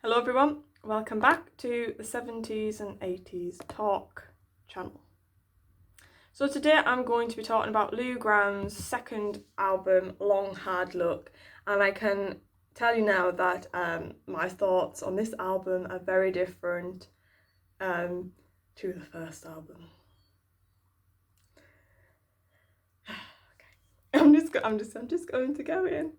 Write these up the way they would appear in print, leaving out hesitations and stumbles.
Hello everyone, welcome back to the 70s and 80s talk channel. So today I'm going to be talking about Lou Gramm's second album, Long Hard Look, and I can tell you now that my thoughts on this album are very different to the first album. Okay, I'm just going to go in,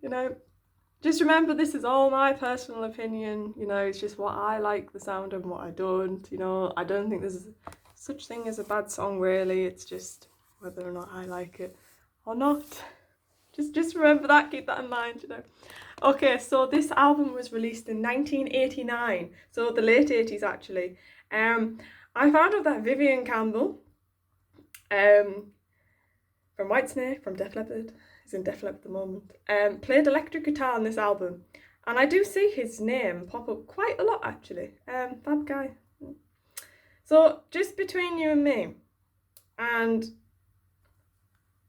Just remember, this is all my personal opinion, it's just what I like the sound of and what I don't, I don't think there's such thing as a bad song really, it's just whether or not I like it or not. Just remember that, keep that in mind, Okay, so this album was released in 1989, so the late 80s actually. I found out that Vivian Campbell, from Whitesnake, from Def Leppard, he's in Def Leppard at the moment, played electric guitar on this album. And I do see his name pop up quite a lot actually. That guy. So just between you and me, and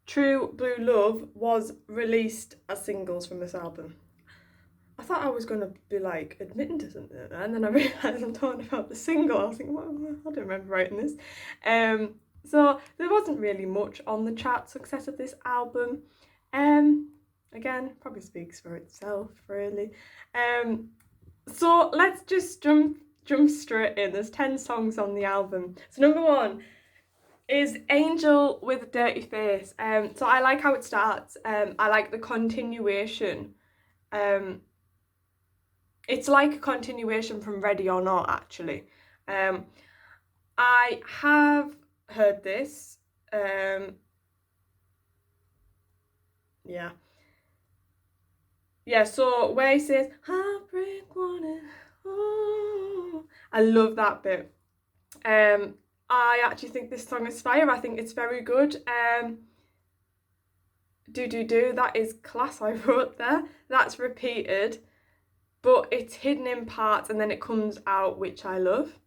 True Blue Love was released as singles from this album. I thought I was going to be like admitting to something, and then I realised I'm talking about the single. I was thinking, well, I don't remember writing this. So there wasn't really much on the chart success of this album. Again, probably speaks for itself, really. So let's just jump straight in. There's 10 songs on the album. So number 1 is Angel with a Dirty Face. So I like how it starts. I like the continuation. It's like a continuation from Ready or Not, actually. I have heard this. Yeah, so where he says, heartbreak wanted, oh, I love that bit. I actually think this song is fire. I think it's very good. Do, that is class I wrote there. That's repeated, but it's hidden in parts and then it comes out, which I love.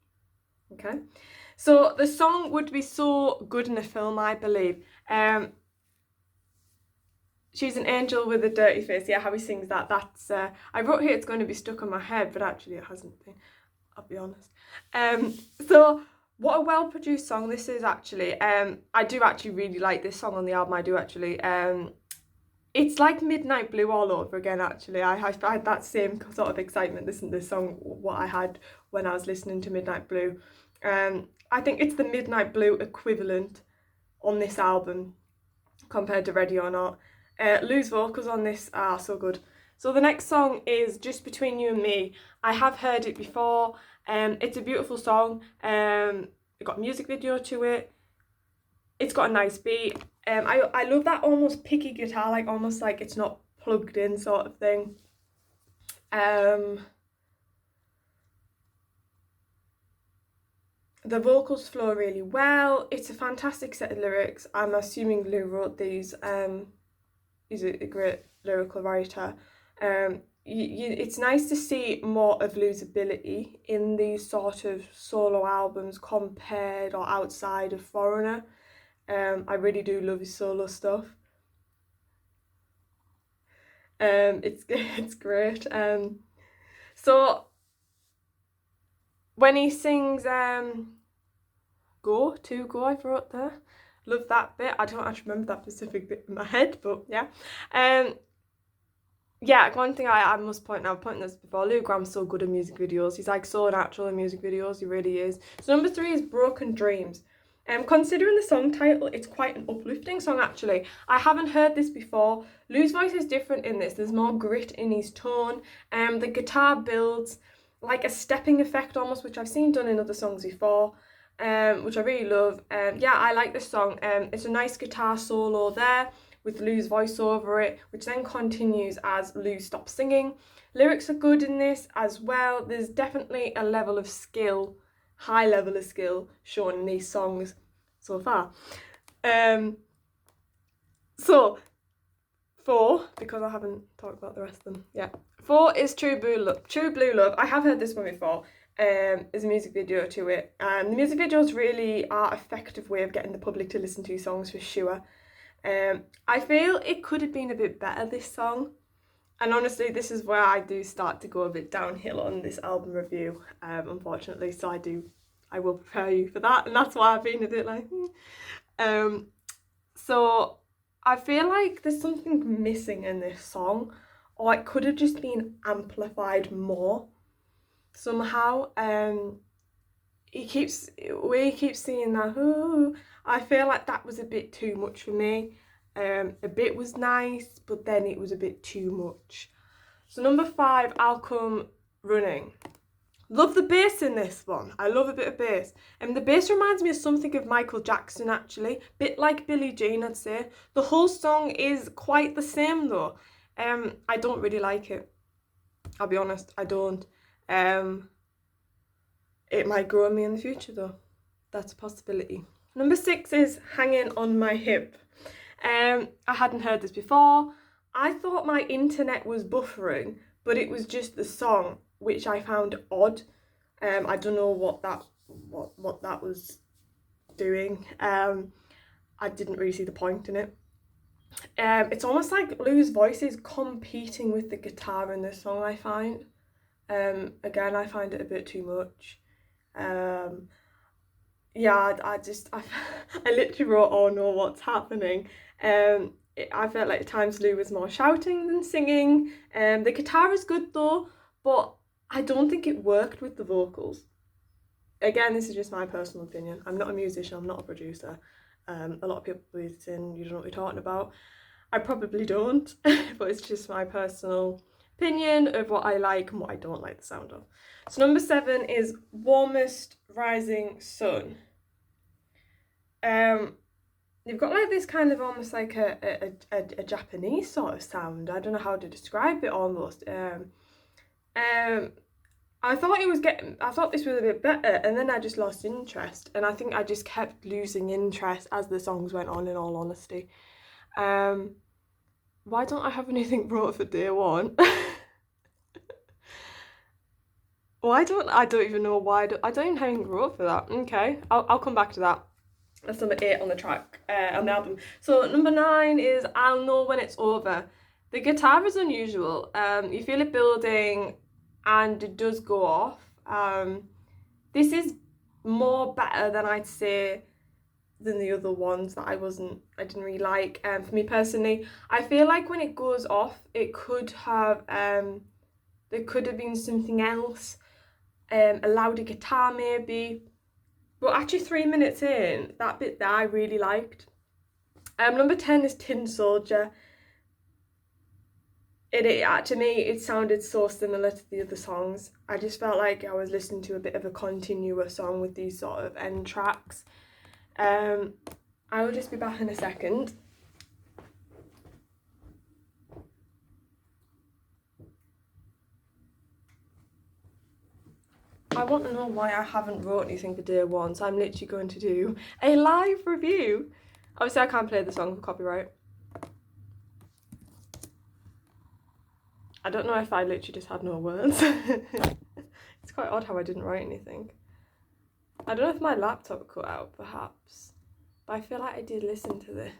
Okay, so the song would be so good in a film, I believe. She's an angel with a dirty face. Yeah, how he sings that. That's I wrote here it's going to be stuck on my head, but actually it hasn't been. I'll be honest. So what a well-produced song this is actually. I do actually really like this song on the album. I do actually. It's like Midnight Blue all over again. Actually, I had that same sort of excitement listening to this song. What I had when I was listening to Midnight Blue. I think it's the Midnight Blue equivalent on this album compared to Ready or Not. Lou's vocals on this are so good. So the next song is Just Between You and Me. I have heard it before. It's a beautiful song. It got a music video to it. It's got a nice beat. I love that almost picky guitar, like almost like it's not plugged in sort of thing. The vocals flow really well. It's a fantastic set of lyrics. I'm assuming Lou wrote these. He's a great lyrical writer. It's nice to see more of Lou's ability in these sort of solo albums compared or outside of Foreigner. I really do love his solo stuff. It's great. So when he sings Go, I've wrote there. Love that bit. I don't actually remember that specific bit in my head, but yeah. Yeah, one thing I must point out, I've pointed this before, Lou Gramm's so good at music videos. He's like so natural in music videos, he really is. So number 3 is Broken Dreams. Considering the song title, it's quite an uplifting song actually. I haven't heard this before. Lou's voice is different in this. There's more grit in his tone. The guitar builds like a stepping effect almost, which I've seen done in other songs before. Which I really love. Yeah, I like this song. It's a nice guitar solo there with Lou's voice over it, which then continues as Lou stops singing. Lyrics are good in this as well. There's definitely a level of skill, high level of skill shown in these songs so far. So 4, because I haven't talked about the rest of them. Yeah, 4 is True Blue Love. I have heard this one before. There's a music video to it, and the music videos really are an effective way of getting the public to listen to songs for sure. I feel it could have been a bit better, this song. And honestly, this is where I do start to go a bit downhill on this album review, unfortunately. So I will prepare you for that, and that's why I've been a bit like, So I feel like there's something missing in this song, or it could have just been amplified more somehow. We keep seeing that. Ooh, I feel like that was a bit too much for me. A bit was nice, but then it was a bit too much. So number 5, I'll Come Running. Love the bass in this one. I love a bit of bass. And the bass reminds me of something of Michael Jackson, actually. Bit like Billie Jean, I'd say. The whole song is quite the same, though. I don't really like it. I'll be honest, I don't. It might grow on me in the future, though. That's a possibility. Number 6 is Hanging on My Hip. I hadn't heard this before. I thought my internet was buffering, but it was just the song, which I found odd. I don't know what that was doing. I didn't really see the point in it. It's almost like Lou's voice is competing with the guitar in this song, I find. Again, I find it a bit too much. Yeah, I literally wrote, oh no, what's happening? I felt like at times Lou was more shouting than singing. The guitar is good though, but I don't think it worked with the vocals. Again, this is just my personal opinion. I'm not a musician, I'm not a producer. A lot of people believe in you don't know what you're talking about. I probably don't, but it's just my personal opinion of what I like and what I don't like the sound of. So number 7 is Warmest Rising Sun. You've got like this kind of almost like a Japanese sort of sound. I don't know how to describe it almost. I thought this was a bit better, and then I just lost interest, and I think I just kept losing interest as the songs went on, in all honesty. Why don't I have anything brought for day 1? I don't even know why, I don't even have anything brought for that. Okay, I'll come back to that. That's number 8 on the track, on the album. So number 9 is I'll Know When It's Over. The guitar is unusual. You feel it building, and it does go off. This is more better than I'd say than the other ones that I didn't really like. For me personally, I feel like when it goes off, it could have there could have been something else, a louder guitar maybe. But actually 3 minutes in, that bit there I really liked. Number 10 is Tin Soldier. To me, it sounded so similar to the other songs. I just felt like I was listening to a bit of a continuous song with these sort of end tracks. I will just be back in a second. I want to know why I haven't wrote anything for day 1, so I'm literally going to do a live review. Obviously I can't play the song for copyright. I don't know if I literally just had no words. It's quite odd how I didn't write anything. I don't know if my laptop cut out, perhaps. But I feel like I did listen to this.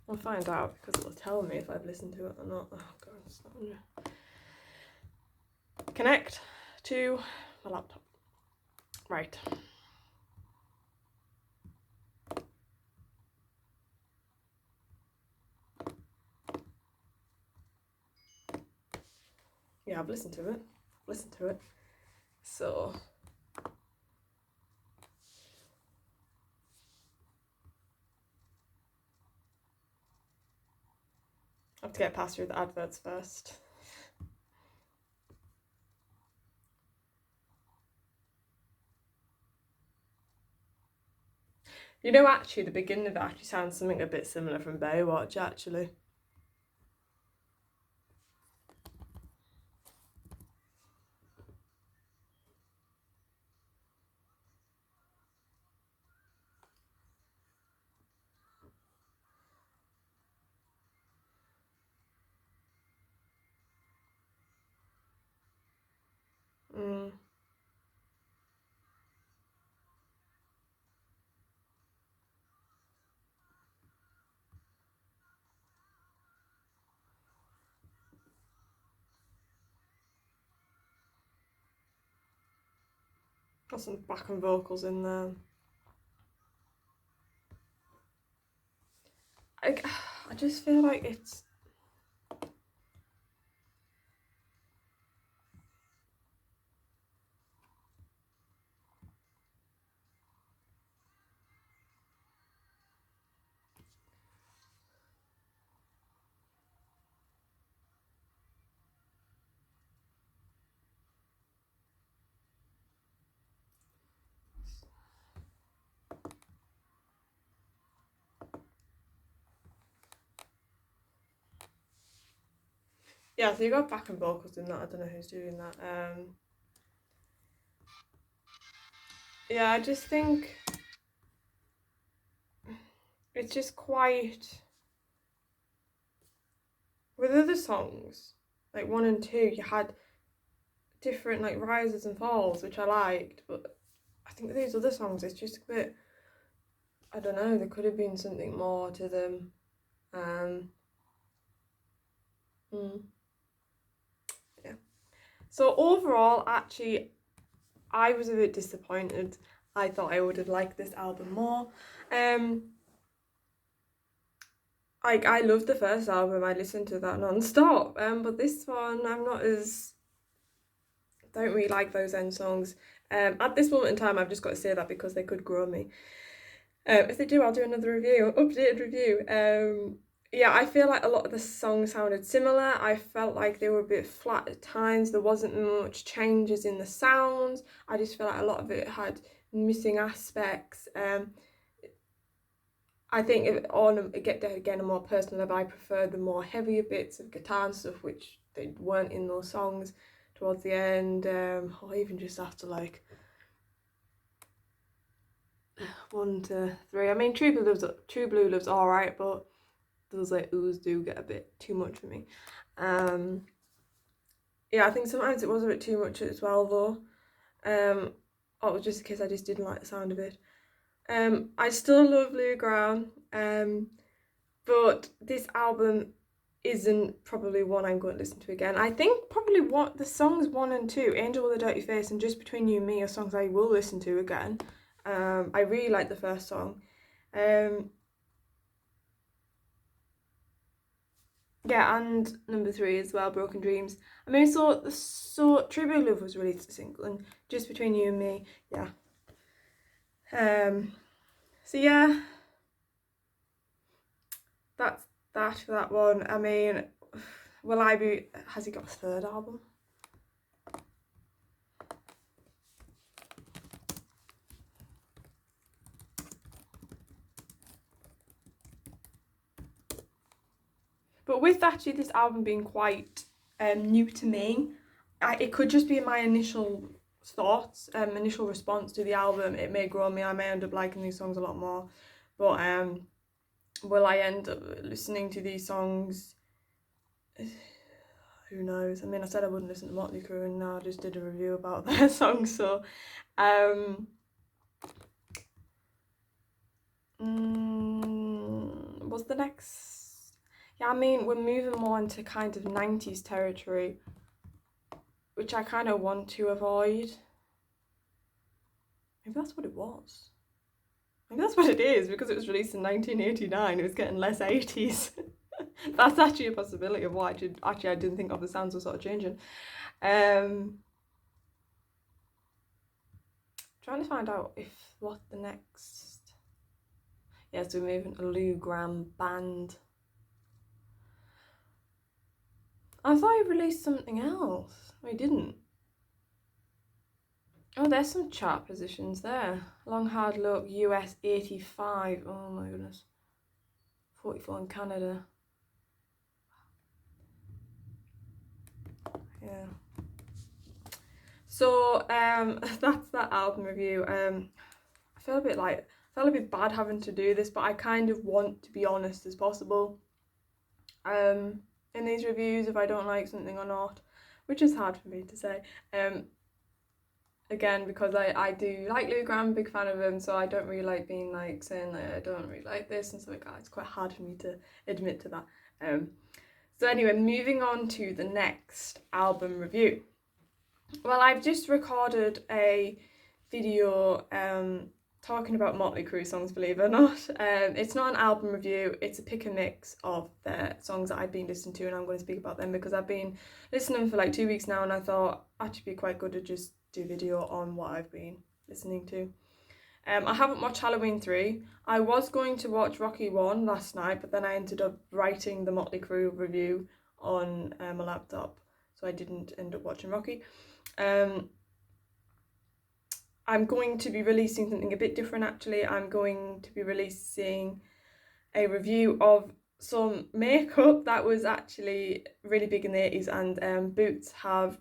I'll find out because it'll tell me if I've listened to it or not. Oh god, it's not gonna... Connect to my laptop. Right. Yeah, I've listened to it. So I have to get past through the adverts first. You know, actually, the beginning of it actually sounds something a bit similar from Baywatch, actually. Got some backing vocals in there. I just feel like it's... Yeah, so you got backing vocals in that. I don't know who's doing that. Yeah, I just think it's just quite... With other songs, like 1 and 2, you had different like rises and falls, which I liked, but I think with these other songs, it's just a bit... I don't know, there could have been something more to them. Yeah. So overall, actually, I was a bit disappointed. I thought I would have liked this album more. I loved the first album. I listened to that non-stop. But this one, I'm not as... don't really like those end songs. At this moment in time, I've just got to say that because they could grow me. If they do, I'll do another review, updated review. Yeah, I feel like a lot of the songs sounded similar. I felt like they were a bit flat at times. There wasn't much changes in the sounds. I just feel like a lot of it had missing aspects. I think again a more personal level, I prefer the more heavier bits of guitar and stuff, which they weren't in those songs towards the end, or even just after like 1 to 3. I mean, True Blue Love's all right, but those like oohs do get a bit too much for me. Yeah, I think sometimes it was a bit too much as well though. Or it was just in case I just didn't like the sound of it. I still love Louis Graham, but this album isn't probably one I'm going to listen to again. I think probably what the songs 1 and 2, Angel with a Dirty Face and Just Between You and Me, are songs I will listen to again. I really like the first song. Yeah, and number 3 as well, Broken Dreams. I mean, so True Blue Love was released as a single, and Just Between You and Me, yeah. So yeah, that's that for that one. I mean, has he got a third album? But with actually this album being quite new to me, it could just be my initial thoughts, initial response to the album. It may grow me. I may end up liking these songs a lot more. But will I end up listening to these songs? Who knows? I mean, I said I wouldn't listen to Motley Crue, and now I just did a review about their songs. So, what's the next? Yeah, I mean, we're moving more into kind of 90s territory, which I kind of want to avoid. Maybe that's what it was. Maybe that's what it is, because it was released in 1989. It was getting less 80s. That's actually a possibility of why I didn't think of. The sounds were sort of changing. Trying to find out what the next... Yeah, so we're moving to Lou Gramm Band. I thought he released something else. Oh, he didn't. Oh, there's some chart positions there. Long Hard Look, US 85. Oh my goodness. 44 in Canada. Yeah. So that's that album review. I feel a bit bad having to do this, but I kind of want to be honest as possible. In these reviews, if I don't like something or not, which is hard for me to say. Again, because I do like Lou Gramm, big fan of him, so I don't really like being like saying that I don't really like this and stuff like that. It's quite hard for me to admit to that. So anyway, moving on to the next album review. Well, I've just recorded a video talking about Motley Crue songs, believe it or not. It's not an album review, it's a pick and mix of the songs that I've been listening to, and I'm going to speak about them because I've been listening for like 2 weeks now, and I thought actually be quite good to just do a video on what I've been listening to. I haven't watched Halloween 3. I was going to watch Rocky 1 last night, but then I ended up writing the Motley Crue review on my laptop, so I didn't end up watching Rocky. I'm going to be releasing something a bit different actually. I'm going to be releasing a review of some makeup that was actually really big in the 80s, and Boots have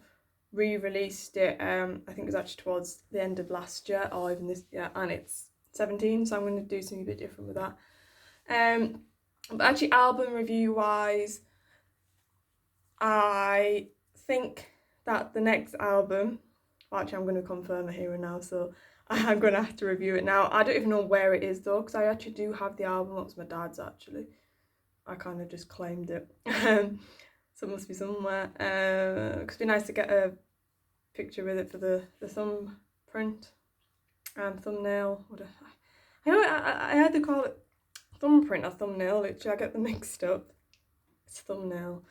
re-released it. I think it was actually towards the end of last year or even this year, and it's 17, so I'm going to do something a bit different with that. But actually album review wise, I think that the next album, actually I'm going to confirm it here and now, so I'm going to have to review it now. I don't even know where it is though, because I actually do have the album. It was my dad's actually. I kind of just claimed it. So it must be somewhere. It'd be nice to get a picture with it for the thumbprint and thumbnail. I either call it thumbprint or thumbnail, literally I get them mixed up. It's thumbnail.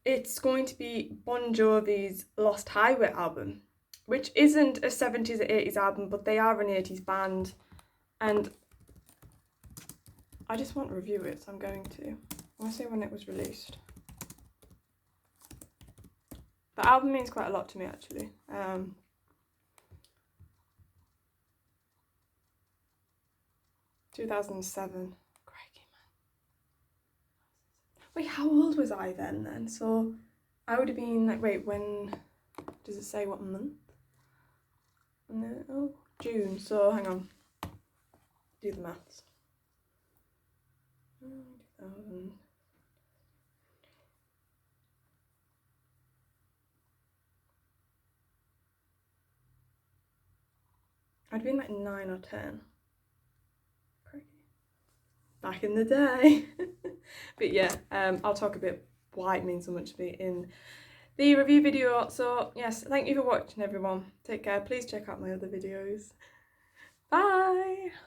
It's going to be Bon Jovi's Lost Highway album, which isn't a 70s or 80s album, but they are an 80s band, and I just want to review it, so I'm going to. I want to say when it was released. The album means quite a lot to me actually. 2007. Crikey, man. Wait, how old was I then? So I would have been like, wait, when does it say what month? No, oh, June. So hang on. Do the maths. 2000. I'd been like 9 or 10. Crikey. Back in the day. But yeah, I'll talk a bit why it means so much to me in the review video. So yes, thank you for watching everyone. Take care. Please check out my other videos. Bye.